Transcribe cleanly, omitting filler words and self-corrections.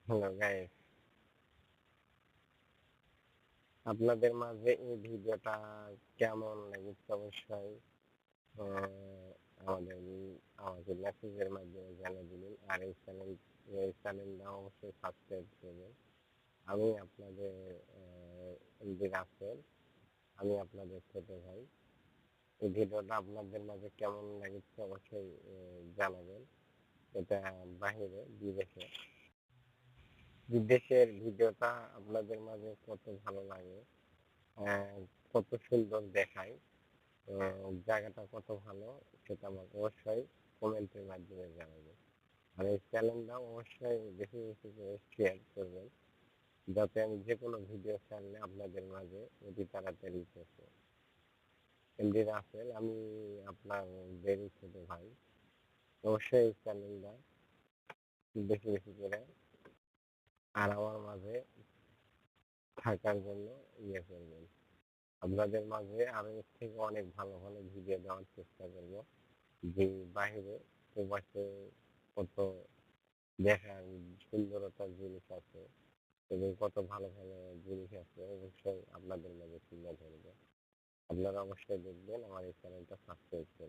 Hello guys, আপনাদের মাঝে এই ভিডিওটা কেমন লেগেছে অবশ্যই আমাদের আমাকে মেসেজের মাধ্যমে জানিয়ে দিবেন। আর এই চ্যানেলটা অবশ্যই সাবস্ক্রাইব করবেন। আমি আপনাদের এমডি রাসেল, আমি আপনাদের ছোট ভাই। এই ভিডিওটা আপনাদের মাঝে কেমন লেগেছে অবশ্যই জানাবেন। এটা বাহিরে বিদেশের ভিডিওটা আপনাদের মাঝে কত ভালো লাগে, আহ, কত সুন্দর দেখায়, জায়গাটা কত ভালো সেটা আমাকে অবশ্যই কমেন্টের মাধ্যমে জানাবেন। আর এই চ্যানেলটা অবশ্যই বেশি বেশি করে শেয়ার করবেন, যাতে আমি যে কোনো ভিডিও ছাড়লে আপনাদের মাঝে অতি তাড়াতাড়ি পৌঁছে। এমডি রাসেল, আমি আপনার দেরি ছোট ভাই। অবশ্যই এই চ্যানেলটা বেশি বেশি করে আর আমার মাঝে থাকার জন্য ইয়ে করবেন। আপনাদের মাঝে আরো এর থেকে অনেক ভালো ভালো ভিডিও দেওয়ার চেষ্টা করব, যে বাহিরে প্রবাসে কত দেখার সুন্দরতার জিনিস আছে এবং কত ভালো ভালো জিনিস আছে অবশ্যই আপনাদের মাঝে তুলে ধরবো। আপনারা অবশ্যই দেখবেন, আমার এই চ্যানেলটা সাবস্ক্রাইব করবেন।